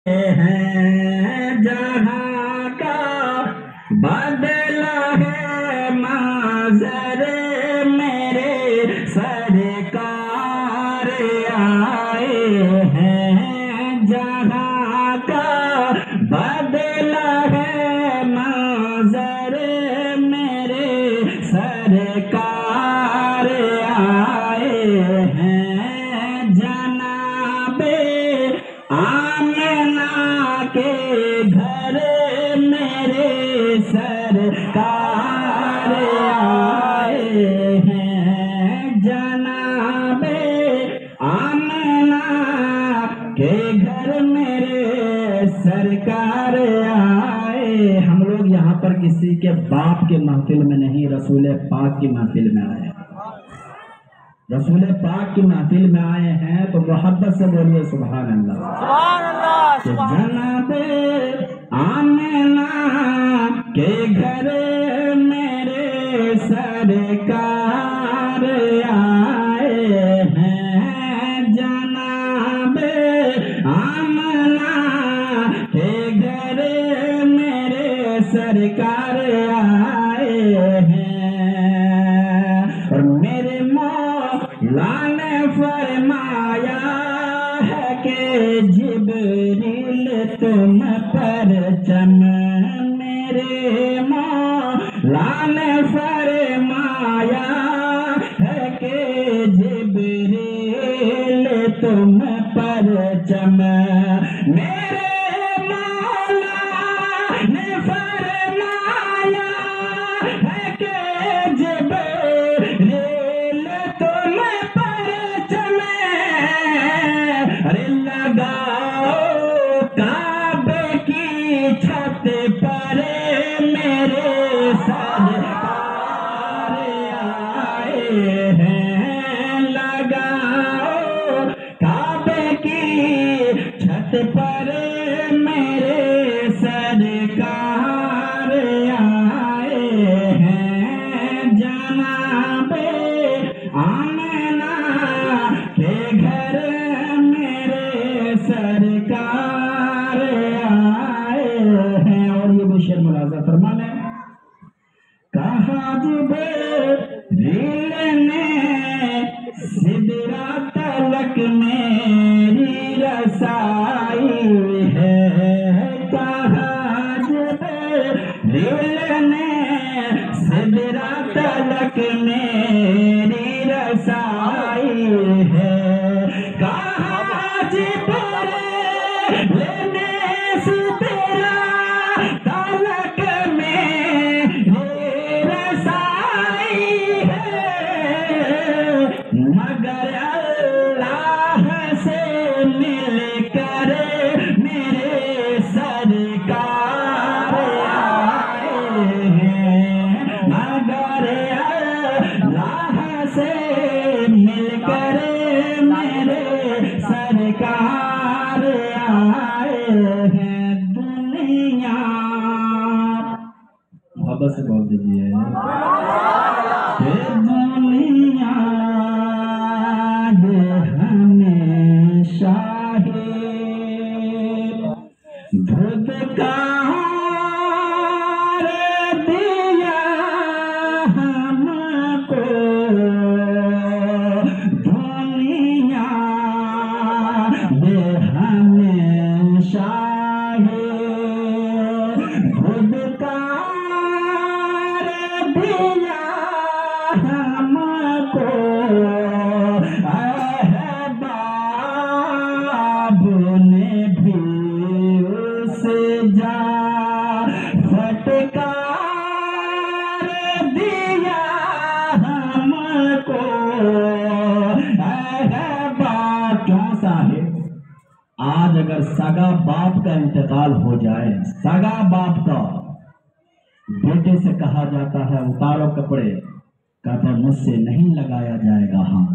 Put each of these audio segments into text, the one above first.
ہیں جہاں کا بدلا ہے منظر میرے سرکار آئے ہیں جہاں کا بدلا ہے منظر میرے سرکار آئے ہیں جناب آمنہ کے گھر میرے سرکار آئے ہیں جناب آمنہ کے گھر میرے سرکار آئے۔ ہم لوگ یہاں پر کسی کے باپ کے محفل میں نہیں، رسول پاک کی محفل میں آئے ہیں، رسول پاک کی محفل میں آئے ہیں، تو محبت سے بولیے سبحان اللہ سبحان اللہ سبحان جناب آمنہ کے گھر میرے سرکار آئے ہیں جناب آمنہ کے گھر میرے سرکار آئے ہیں، اور میرے مولا نے فرمایا ہے کہ جبریل تم پر چم، میرے مولا نے فرمایا ہے کہ جبریل تم پر چم، میرے مولا نے فرمایا ہے کہ جبریل تم پر چم، ارے لگاؤ کعبے کی چھت پر میرے سرکار آئے ہیں، لگاؤ کعبے کی چھت پر میرے سرکار آئے ہیں جناب آمنہ کے گھر میرے سرکار آئے ہیں۔ اور یہ بھی شعر ملاحظہ فرمانے کہا جبریل نے سدرہ تلک میری رسائی ہے، کہا جبریل نے سدرہ تلک میری رسائی ہے، کہا جبریل نے سدرہ تلک میری رسائی ہے، مگر اللہ سے مل کر میرے سرکار آئے ہیں، مگر اللہ سے مل کر میرے سرکار آئے ہیں۔ دنیا محبت سے بول دیجیے کہ دنیا یہ ہمیشہ دھتکار دیا ہم کو، دنیا یہ ہمیشہ دھتکار دیا ہم کو، احباب نے بھی اس جا پھٹکار دیا ہم کو، احباب کیوں صاحب آج اگر سگا باپ کا انتقال ہو جائے، سگا باپ کا بیٹے سے کہا جاتا ہے اتارو کپڑے، کہتا ہے مجھ سے نہیں لگایا جائے گا ہاں،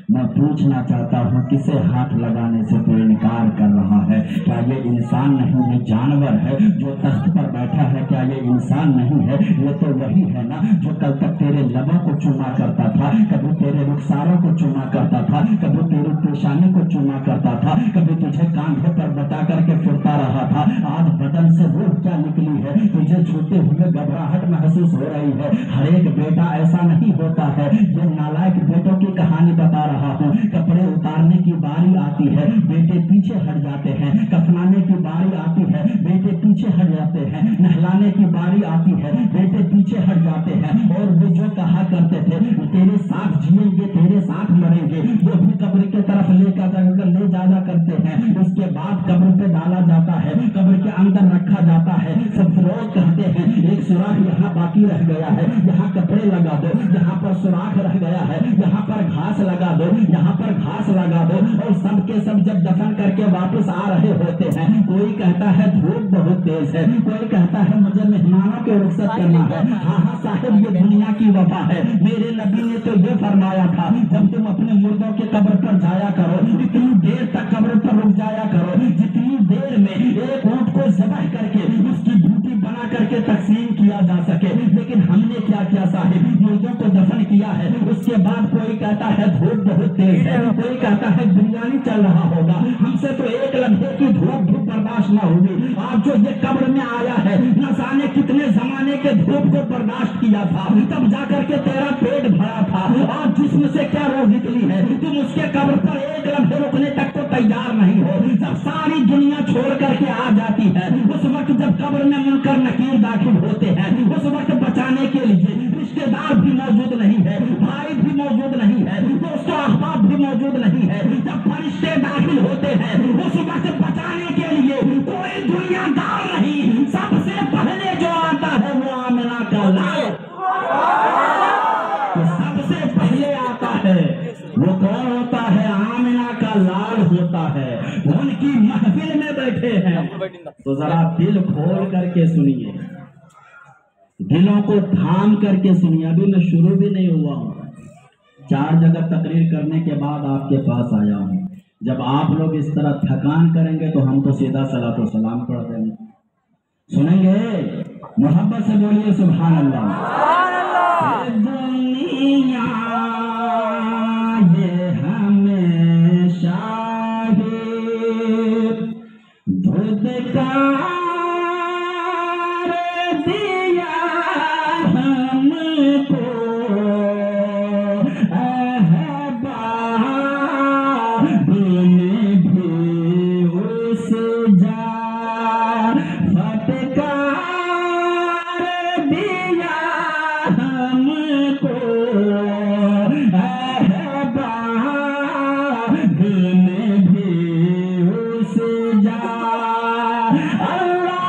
میں پوچھنا چاہتا ہوں کسے ہاتھ لگانے سے تو انکار کر رہا ہے؟ کیا یہ انسان نہیں یہ جانور ہے جو تخت پر بیٹھا ہے؟ کیا یہ انسان نہیں ہے؟ یہ تو وہی ہے نا جو کل تک تیرے لبوں کو چوما کرتا تھا، کبھی تیرے رخساروں کو چوما کرتا تھا، کبھی تیری پیشانی کو چوما کرتا تھا، کبھی تجھے کاندھے پر بتا کر کے پھرتا رہا تھا۔ آج بدن سے روح کیا نکلی ہے؟ تجھے چھوتے ہوئے گھبراہٹ محسوس ہو رہی ہے۔ ہر ایک بیٹا ایسا نہیں ہوتا ہے۔ یہ نالائق بیٹوں کی کہانی بتا رہا ہوں۔ کپڑے اتارنے کی باری آتی ہے، بیٹے پیچھے ہٹ جاتے ہیں۔ کفنانے کی باری آتی ہے، بیٹے پیچھے ہٹ جاتے ہیں۔ نہلانے کی باری آتی ہے، بیٹے پیچھے ہٹ جاتے ہیں۔ اور وہ جو کہا کرتے تھے تیرے ساتھ جیئیں گے تیرے ساتھ مریں گے، وہ بھی قبر کی طرف لے جایا کرتے ہیں۔ اس کے بعد قبر پہ ڈالا جاتا ہے، قبر کے اندر رکھا جاتا ہے۔ سب لوگ کہتے ہیں ایک سوراخ یہاں باقی رہ گیا ہے، یہاں کپڑے لگا دو، یہاں پر سوراخ رہ گیا ہے، یہاں پر گھاس لگا دو، یہاں پر گھاس لگا دو۔ اور سب کے سب جب دفن کر کے واپس آ رہے ہوتے ہیں، کوئی کہتا ہے دھوپ بہت تیز ہے، کوئی کہتا ہے مجھے مہمانوں کے رخصت کرنا ہے۔ ہاں ہاں صاحب یہ دنیا کی وفا ہے۔ میرے نبی نے تو یہ فرمایا تھا جب تم اپنے مردوں کے قبر پر جایا کرو اتنی دیر تک قبر پر رک جایا کرو جتنی دیر میں ایک اونٹ کو ذبح کر کے اس کی بوٹی بنا کر کے تقسیم کیا جا سکے۔ لیکن ہم نے کیا کیا صاحب، مردوں کو دفن کیا ہے، اس کے بعد کوئی کہتا ہے دھوپ بہت تیز ہے، کوئی کہتا ہے بریانی چل رہا ہوگا، ہم سے تو ایک لمحے کی دھوپ بھی برداشت نہ ہوگی۔ آپ جو یہ قبر میں آیا ہے نہ جانے کتنے زمانے کے دھوپ کو برداشت کیا تھا، تب جا کر کے تیرا پیٹ بھرا تھا اور جسم سے کیا روح نکلی ہے، تم اس کے قبر پر ایک لمحے رکنے تک تو تیار نہیں ہو۔ جب ساری دنیا چھوڑ کر کے آ جاتی ہے اس وقت جب قبر میں منکر نکیر داخل ہوتے ہیں، اس وقت بچانے کے لیے رشتے دار بھی موجود نہیں ہے، بھائی بھی موجود نہیں ہے، دوست و احباب بھی موجود نہیں ہے۔ جب فرشتے داخل ہوتے ہیں اس وقت بچانے کے لیے کوئی دنیا دار نہیں، سب سے پہلے جو آتا ہے وہ آمنہ کا لال، سب سے پہلے آتا ہے۔ وہ کون ہوتا ہے؟ آمنہ کا لال ہوتا ہے۔ ان کی محفل میں بیٹھے ہیں تو ذرا دل کھول کر کے سنیے، دلوں کو تھام کر کے سنیے۔ ابھی میں شروع بھی نہیں ہوا ہوں، 4 جگہ تقریر کرنے کے بعد آپ کے پاس آیا ہوں۔ جب آپ لوگ اس طرح تھکان کریں گے تو ہم تو سیدھا صلاۃ و سلام پڑھ دیں گے۔ سنیں گے؟ محبت سے بولیے سبحان اللہ۔ دنیا یہ ہمیشہ دھدکار دیا ہم کو، احباب نے بھی اس جا پھٹکار دیا ہم کو، احباب نے بھی اس جا۔ اللہ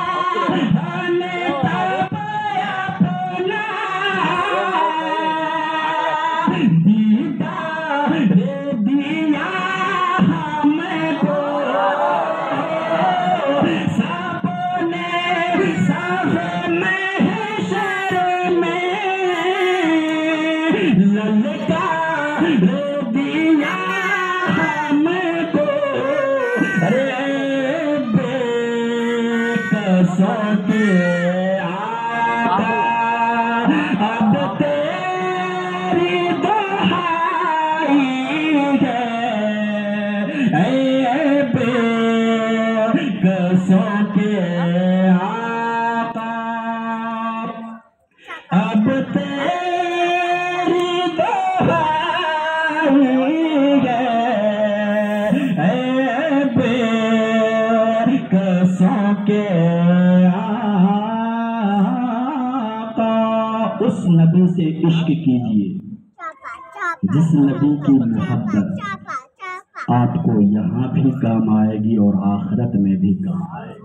نے تب اپنا دیدار دیا ہم کو، سب نے صف محشر میں للکار دیا ہم کو۔ رے بے قصوں کے آقا اب تیری دہائی ہے، اے بے قصوں کے آقا اب تیری دہائی ہے، اے بے قصوں کے آقا۔ اس نبی سے عشق کیجیے جس نبی کی محبت آپ کو یہاں بھی کام آئے گی اور آخرت میں بھی کام آئے گی۔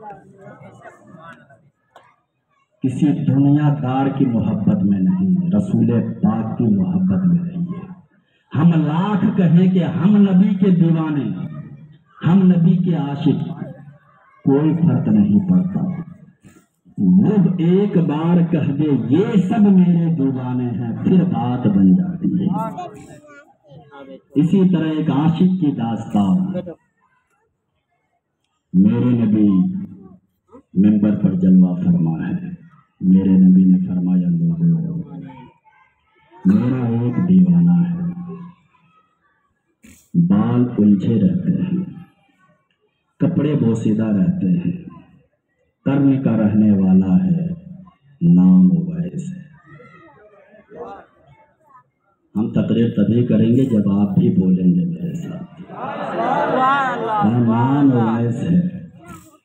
کسی دنیا دار کی محبت میں نہیں، رسول پاک کی محبت میں رہیے۔ ہم لاکھ کہیں کہ ہم نبی کے دیوانے، ہم نبی کے عاشق، کوئی فرق نہیں پڑتا۔ لوگ ایک بار کہہ دے یہ سب میرے دیوانے ہیں، پھر بات بن جاتی ہے۔ اسی طرح ایک عاشق کی داستان. میرے نبی منبر پر جلوہ فرما ہے. میرے نبی نے فرمایا لوگوں میرا ایک دیوانہ ہے، بال الجھے رہتے ہیں، کپڑے بوسیدہ رہتے ہیں، قرن کا رہنے والا ہے، نام اویس ہے. ہم تقریر تبھی کریں گے جب آپ بھی بولیں گے میرے ساتھ. نام اویس ہے،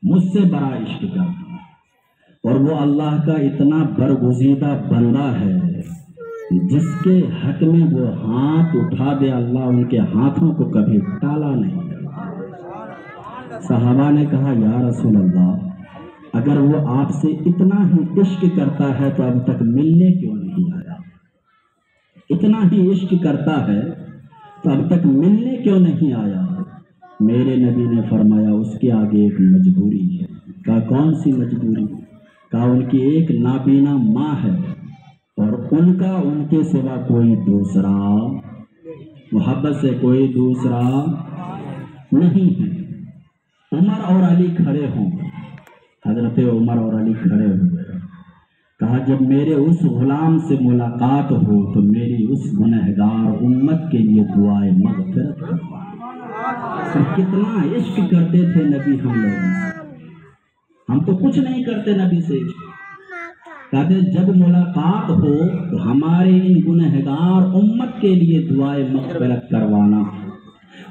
مجھ سے بڑا عشق کرتا ہے، اور وہ اللہ کا اتنا برگزیدہ بندہ ہے جس کے حق میں وہ ہاتھ اٹھا دے اللہ ان کے ہاتھوں کو کبھی ٹالا نہیں. صحابہ نے کہا یا رسول اللہ اگر وہ آپ سے اتنا ہی عشق کرتا ہے تو اب تک ملنے کیوں نہیں آیا؟ اتنا ہی عشق کرتا ہے تو اب تک ملنے کیوں نہیں آیا؟ میرے نبی نے فرمایا اس کے آگے ایک مجبوری ہے. کہا کون سی مجبوری؟ کہا ان کی ایک نابینا ماں ہے اور ان کا ان کے سوا کوئی دوسرا محبت سے کوئی دوسرا نہیں ہے. عمر اور علی کھڑے ہوں. حضرت عمر اور علی کھڑے ہوئے. کہا جب میرے اس غلام سے ملاقات ہو تو میری اس گنہگار امت کے لیے دعائے مغفرت کرو. کتنا عشق کرتے تھے نبی ہم لوگوں سے. ہم تو کچھ نہیں کرتے نبی سے. کہتے جب ملاقات ہو تو ہمارے ان گنہگار امت کے لیے دعائے مغفرت کروانا.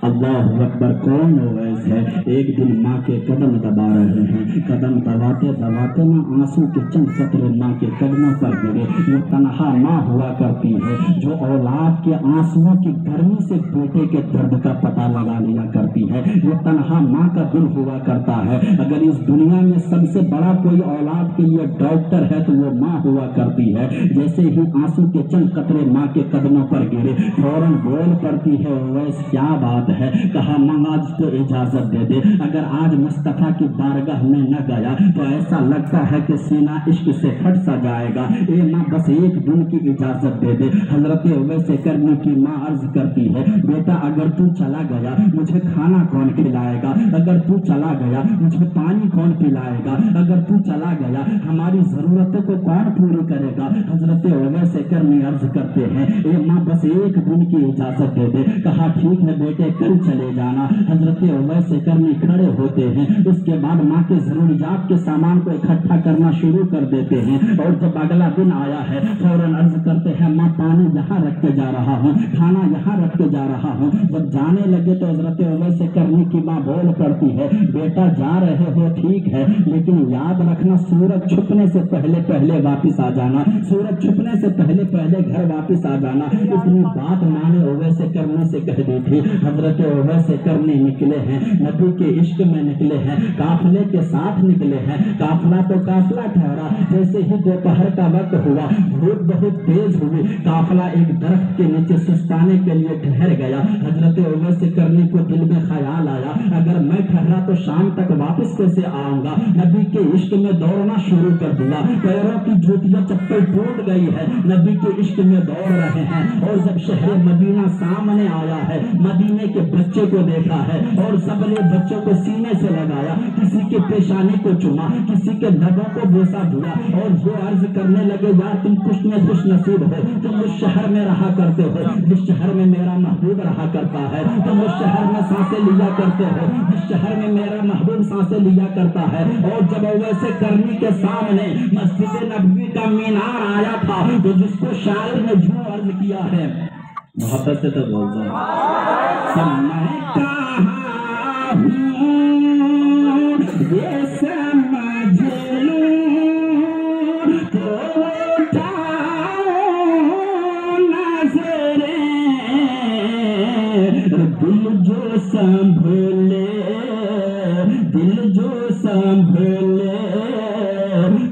اللہ اکبر. کون اویس ہے؟ ایک دن ماں کے قدم دبا رہے ہیں، قدم دباتے دباتے نہ آنسو کے چند قطرے ماں کے قدموں پر گرے. وہ تنہا ماں ہوا کرتی ہے جو اولاد کے آنسوؤں کی گرمی سے بیٹے کے درد کا پتہ لگا لیا کرتی ہے. وہ تنہا ماں کا دل ہوا کرتا ہے. اگر اس دنیا میں سب سے بڑا کوئی اولاد کے لیے ڈاکٹر ہے تو وہ ماں ہوا کرتی ہے. جیسے ہی آنسو کے چند قطرے ماں کے قدموں پر گرے فوراً بول پڑتی ہے اویس کیا بات ہے؟ کہا ماں آج تو اجازت دے دے. اگر آج مصطفیٰ کی بارگاہ میں نہ گیا تو ایسا لگتا ہے کہ سینہ عشق سے پھٹ سا جائے گا. اے ماں بس ایک دن کی اجازت دے دے. حضرت اویس کرنی کی ماں عرض کرتی ہے بیٹا اگر تو چلا گیا مجھے کھانا کون کھلائے گا؟ اگر تو چلا گیا مجھے پانی کون پلائے گا؟ اگر تو چلا گیا ہماری ضرورتوں کو کون پوری کرے گا؟ حضرت اویس کرنی عرض کرتے ہیں اے ماں بس ایک دن کی اجازت دے دے. کہا ٹھیک ہے بیٹے کل چلے جانا. حضرت اویس کرنی کھڑے ہوتے ہیں. اس کے بعد ماں کے ضروریات کے سامان کو اکٹھا کرنا شروع کر دیتے ہیں. اور جب اگلا دن آیا ہے فوراً عرض کرتے ہیں ماں پانی یہاں رکھ کے جا رہا ہوں، کھانا یہاں رکھ کے جا رہا ہوں. جب جانے لگے تو حضرت اویس کرنی کی ماں بول پڑتی ہے بیٹا جا رہے ہو ٹھیک ہے لیکن یاد رکھنا سورج چھپنے سے پہلے پہلے واپس آ جانا. سورج چھپنے سے پہلے پہلے گھر واپس آ جانا. اتنی بات ماں نے اویس کرنی سے کہہ دی تھی. حضرت اویس کرنی نکلے ہیں، نبی کے عشق میں نکلے ہیں، قافلے کے ساتھ نکلے ہیں. قافلہ تو قافلہ ٹھہرا. جیسے ہی دوپہر کا وقت ہوا دھوپ بہت تیز ہوئی. قافلہ ایک درخت کے نیچے سستانے کے لیے ٹھہر گیا. حضرت اویس کرنی کو دل میں خیال آیا اگر میں ٹھہرا تو شام تک واپس کیسے آؤں گا؟ نبی کے عشق میں دوڑنا شروع کر دیا. پیروں کی جوتیاں چپل ٹوٹ گئی ہے، نبی کے عشق میں دوڑ رہے ہیں. اور جب شہر مدینہ سامنے آیا ہے مدینے کے بچے کو دیکھا ہے اور سب نے بچوں کو سینے سے لگایا، کسی کے پیشانی کو چوما، کسی کے لبوں کو بوسا دیا اور وہ عرض کرنے لگے یار تم خوش میں خوش نصیب ہو، تم اس شہر میں رہا کرتے ہو جس شہر میں میرا محبوب رہا کرتا ہے. تم اس شہر میں سانسیں لیا کرتے ہو جس شہر میں میرا محبوب سانسیں لیا کرتا ہے. اور جب اویس کرنی کے سامنے مسجد نبوی کا مینار آیا تھا تو جس کو شاعر نے جو عرض کیا ہے محبت سے تو بول دو میں کہاں ہوں یہ سمجھ لوں تو اٹھاؤں نظریں دل جو سنبھلے دل جو سنبھلے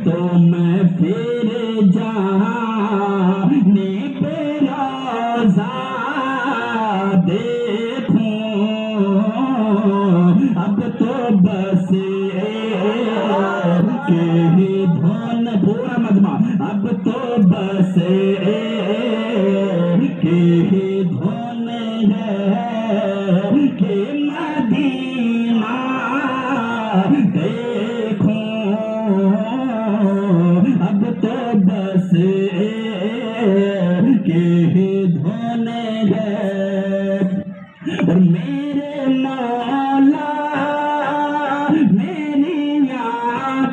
تو میں پھر جانے پہ روزہ دیکھوں. اب تو بس کے ہی دھن پورا مجمع اب تو بس کے ہی دھن ہے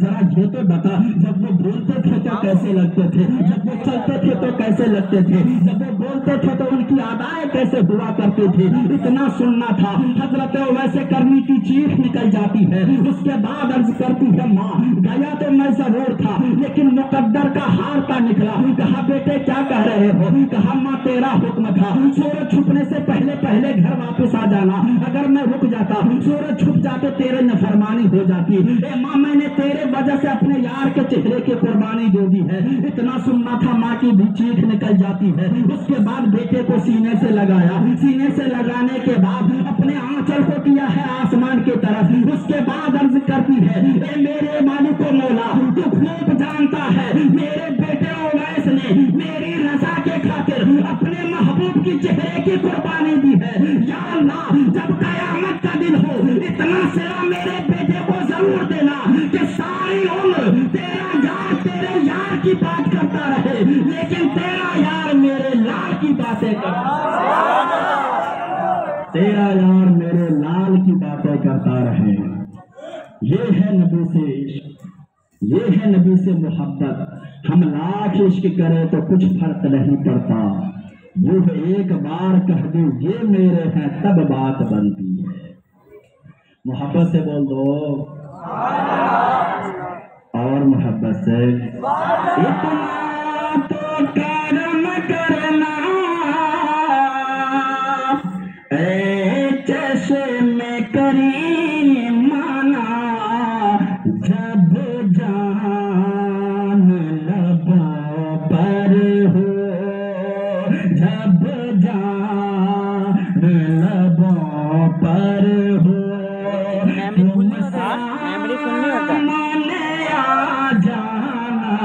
ذرا یہ تو بتا جب وہ بولتے تھے تو کیسے لگتے تھے، جب وہ چلتے تھے تو کیسے لگتے تھے، جب وہ بولتے تھے تو ان کی ادائیں کیسے ہوا کرتی تھی، اتنا سننا تھا۔ حضرت ویسے کرنی کی چیخ نکل جاتی ہے، اس کے بعد عرض کرتی ہے ماں گیا تو میں ضرور تھا لیکن مقدر کا ہار کا نکلا۔ کہا بیٹے کیا کہہ رہے ہو؟ کہا ماں تیرا حکم تھا سورج چھپنے سے پہلے پہلے گھر واپس آ جانا، اگر میں رک جاتا سورج چھپ جاتے تیرے نافرمانی ہو جاتی، اے ماں میں نے تیرے وجہ سے اپنے یار کے چہرے کی قربانی دے دی ہے۔ اتنا سننا تھا، ماں کی بھی چیخ نکل جاتی ہے۔ اس کے بعد بیٹے کو سینے سے لگایا، سینے سے لگانے کے بعد اپنے آنچل کو کیا ہے آسمان کی طرف، اس کے بعد عرض کرتی ہے اے میرے مالک و مولا تو خوب جانتا ہے میرے بیٹے اویس نے میری رضا کے خاطر اپنے محبوب کی چہرے کی قربانی دی ہے، یا اللہ جب قیامت کا دن ہو اتنا صلہ میرے بیٹے کو ضرور دینا کہ ساری عمر تیرے یار کی بات کرتا رہے لیکن تیرا یار میرے لال کی باتیں کرتا تیرا یار میرے لال کی باتیں کرتا رہے۔ یہ ہے نبی سے عشق، یہ ہے نبی سے محبت۔ ہم لاکھ عشق کریں تو کچھ فرق نہیں پڑتا، وہ ایک بار کہہ دوں یہ میرے ہیں تب بات بنتی ہے۔ محبت سے بول دو اور محبت سے اتنا تو کرم کرنا اے چشم کریم مانا، جب جان لبوں پر ہو، جب جان لبوں پر ہو، سامنے آ جانا،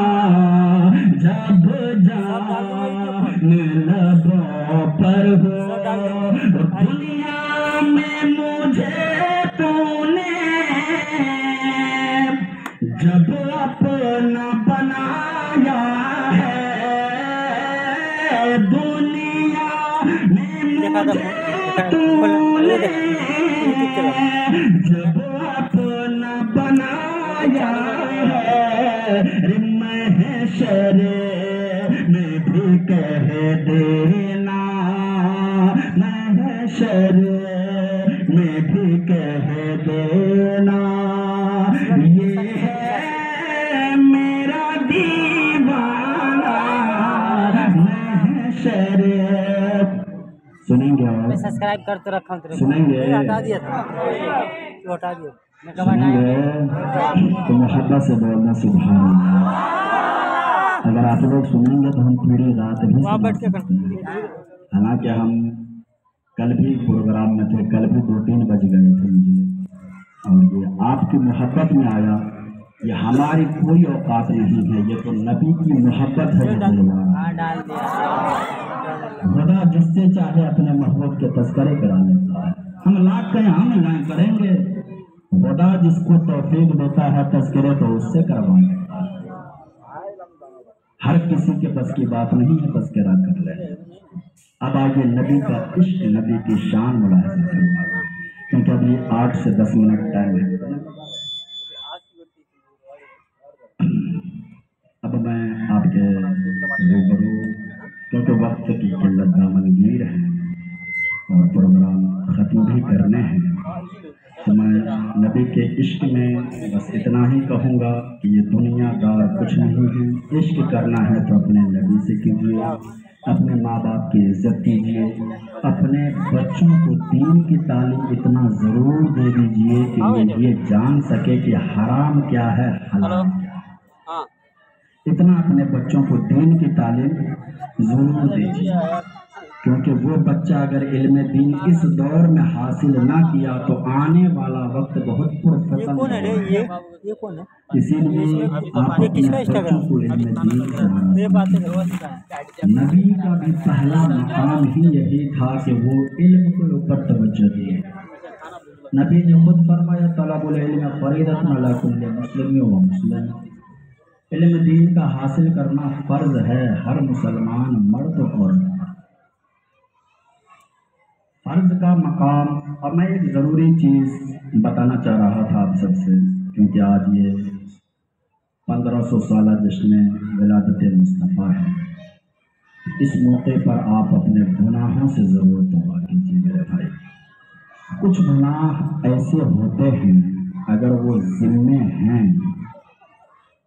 جب جان لبوں پر ہو۔ دنیا میں مجھے تو نے جب اپنا بنایا ہے، دنیا میں مجھے تو نے جب اپنا بنایا ہے، محشر میں بھی کہہ دینا، محشر میں بھی کہہ دینا، یہ ہے میرا دیوانہ محشر۔ سنیں گے اور سبسکرائب کر تو رکھا ہوں، سنیں گے ہٹا دیا تھا، ہٹا دیا سنیں گے تو محبت سے بولنا سبحان اللہ۔ اگر آپ لوگ سنیں گے تو ہم پوری رات بھی سنا سکتے ہیں، حالانکہ ہم کل بھی پروگرام میں تھے، کل بھی 2-3 بج گئے تھے مجھے، اور یہ آپ کی محبت میں آیا، یہ ہماری کوئی اوقات نہیں ہے، یہ تو نبی کی محبت ہے جو ڈال دیا۔ خدا جس سے چاہے اپنے محبوب کے تذکرے کرا لیتا ہے، ہم لاکھ کہیں ہم نہ کریں گے، خدا جس کو توفیق دیتا ہے تذکرے تو اس سے کروا لیتا ہے۔ ہر کسی کے بس کی بات نہیں ہے تذکرہ کر لے۔ اب آگے نبی کا عشق، نبی کی شان ملاحظہ کرنا، کیونکہ ابھی 8 سے 10 منٹ ٹائم ہے۔ اب میں آپ کے روبرو، کیونکہ وقت کی قلت دامنگیر ہے اور پروگرام ختم بھی کرنے ہیں، تو میں نبی کے عشق میں بس اتنا ہی کہوں گا کہ یہ دنیا دار کچھ نہیں ہے۔ عشق کرنا ہے تو اپنے نبی سے کیجیے، اپنے ماں باپ کی عزت کیجیے، اپنے بچوں کو دین کی تعلیم اتنا ضرور دے دیجیے کہ وہ یہ جان سکے کہ حرام کیا ہے حلال کیا ہے۔ اتنا اپنے بچوں کو دین کی تعلیم ضرور دیجیے، کیونکہ وہ بچہ اگر علم دین اس دور میں حاصل نہ کیا تو آنے والا وقت بہت پرفتن ہوگا۔ اسی لیے آپ اپنے بچوں کو علم دین سکھانا۔ نبی کا بھی پہلا مقام ہی یہی تھا کہ وہ علم کے اوپر توجہ دیے۔ نبی نے خود فرمایا طلب العلم فریضۃ علی کل مسلم و مسلم، علم دین کا حاصل کرنا فرض ہے ہر مسلمان مرد اور فرض کا مقام۔ اور میں ایک ضروری چیز بتانا چاہ رہا تھا آپ سب سے کیونکہ آج یہ 1500 سالہ جشن ولادت مصطفیٰ ہے، اس موقع پر آپ اپنے گناہوں سے ضرور توبہ کیجیے میرے بھائی۔ کچھ گناہ ایسے ہوتے ہیں اگر وہ ذمے ہیں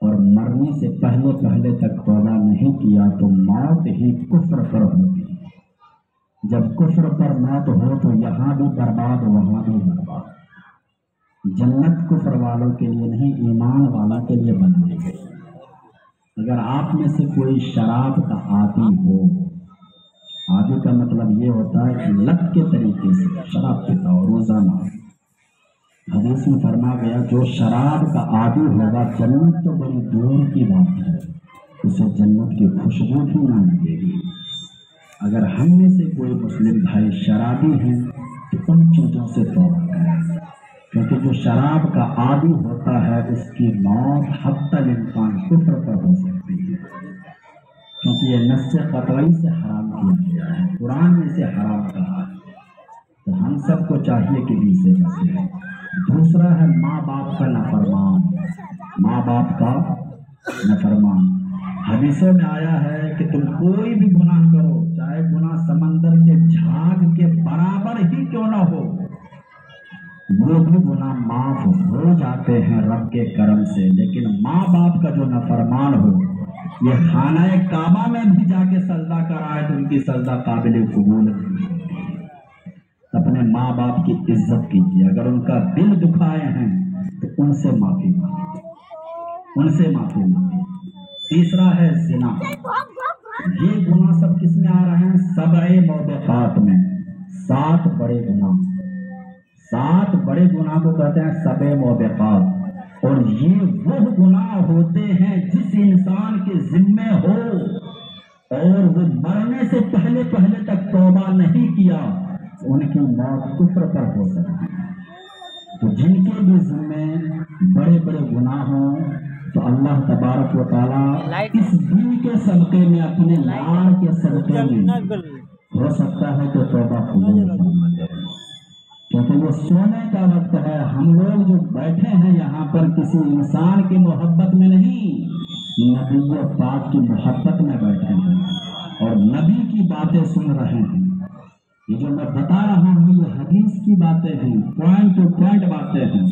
اور مرنے سے پہلے تک توبہ نہیں کیا تو موت ہی کفر پر ہوتی ہے۔ جب کفر پر موت ہو تو یہاں بھی برباد وہاں بھی برباد۔ جنت کفر والوں کے لیے نہیں، ایمان والوں کے لیے بنائی گئی۔ اگر آپ میں سے کوئی شراب کا عادی ہو، عادی کا مطلب یہ ہوتا ہے کہ لت کے طریقے سے شراب پیتا ہو روزانہ، حدیث میں فرما گیا جو شراب کا عادی ہوگا جنت تو بڑی دور کی بات ہے، اسے جنت کی خوشبو بھی نہ لگے گی۔ اگر ہم میں سے کوئی مسلم بھائی شرابی ہیں تو ان چیزوں سے توبہ کریں، کیونکہ جو شراب کا عادی ہوتا ہے اس کی موت حتی الامکان کفر پر ہو سکتی ہے، کیونکہ یہ نص قطعی سے حرام کیا گیا ہے، قرآن میں سے حرام کہا ہے، تو ہم سب کو چاہیے کہ بھی سے بچیں۔ دوسرا ہے ماں باپ کا نافرمان، ماں باپ کا نافرمان۔ حدیثوں میں آیا ہے کہ تم کوئی بھی گناہ کرو، چاہے گناہ سمندر کے جھاگ کے برابر ہی کیوں نہ ہو، وہ بھی گناہ معاف ہو جاتے ہیں رب کے کرم سے، لیکن ماں باپ کا جو نافرمان ہو، یہ خانہ کعبہ میں بھی جا کے سجدہ کرائے تو ان کی سجدہ قابل قبول نہیں ہوتی۔ اپنے ماں باپ کی عزت کیجیے، اگر ان کا دل دکھائے ہیں تو ان سے معافی مانگیے، ان سے معافی مانگیے۔ تیسرا ہے زنا۔ یہ گناہ سب کس میں آ رہے ہیں؟ 7 موبقات میں، 7 بڑے گناہ، 7 بڑے گناہ کو کہتے ہیں 7 موبقات، اور یہ وہ گناہ ہوتے ہیں جس انسان کے ذمے ہو اور وہ مرنے سے پہلے تک توبہ نہیں کیا، ان کی موت کفر پر ہو سکتی ہے۔ تو جن کے بھی ذمے بڑے گناہ ہوں تو اللہ تبارک و تعالیٰ اس دن کے صدقے میں، اپنے لار کے صدقے میں ہو سکتا ہے تو توبہ قبول فرما دے، کیونکہ وہ سونے کا وقت ہے۔ ہم لوگ جو بیٹھے ہیں یہاں پر کسی انسان کی محبت میں نہیں، نبی پاک کی محبت میں بیٹھے ہیں اور نبی کی باتیں سن رہے ہیں۔ یہ جو میں بتا رہا ہوں یہ حدیث کی باتیں ہیں، پوائنٹ ٹو پوائنٹ باتیں ہیں،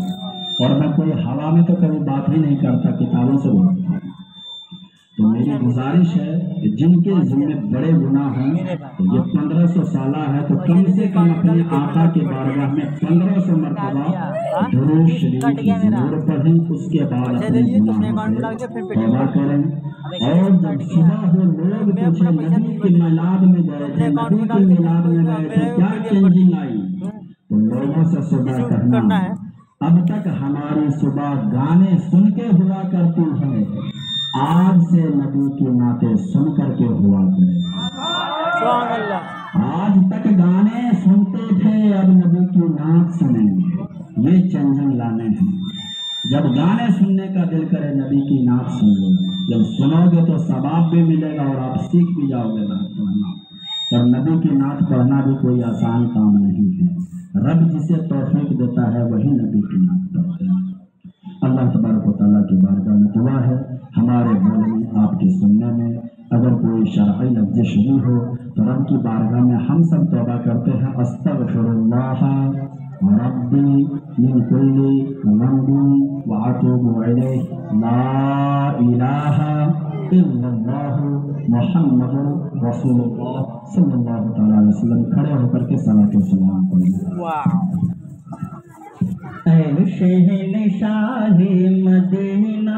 اور میں کوئی ہوا میں تو کبھی بات ہی نہیں کرتا، کتابوں سے بولتا ہوں۔ تو میری گزارش ہے کہ جن کے ذمے بڑے گناہ ہیں، یہ 1500 سالہ ہے تو کم سے کم اپنے آقا کے بارگاہ میں 1500 مرتبہ درود شریف ضرور پڑھیں، اس کے بعد اپنے گناہوں سے توبہ کریں۔ اور جب صبح ہو لوگ پوچھیں نبی کے میلاد میں گئے تھے، نبی کے میلاد میں گئے تھے، کیا چینجنگ آئی، تو لوگوں سے صبح کہنا اب تک ہماری صبح گانے سن کے ہوا کرتی ہے، آج سے نبی کی نعتیں سن کر کے ہوا کرے۔ آج تک گانے سنتے تھے، اب نبی کی نعت سنیں گے، یہ چینجنگ لانے ہیں۔ جب گانے سننے کا دل کرے نبی کی نعت سن لو، جب سنو گے تو ثواب بھی ملے گا اور آپ سیکھ بھی جاؤ گے نعت پڑھنا۔ اور نبی کی نعت پڑھنا بھی کوئی آسان کام نہیں ہے، رب جسے توفیق دیتا ہے وہی نبی کی نعت پڑھتے ہیں۔ اللہ تبارک و تعالیٰ کی بارگاہ میں دعا ہے ہمارے بولنے آپ کے سننے میں اگر کوئی شرعی لفظ شروع ہو تو رب کی بارگاہ میں ہم سب توبہ کرتے ہیں، استغفر اللہ ربی من کل ذنب واتوب الیہ، لا الہ الا اللہ محمد رسول اللہ صلی اللہ تعالی علیہ وسلم۔ کھڑے ہو کر کے صلاۃ و سلام پڑھیں۔ اے شہنشاہ مدینہ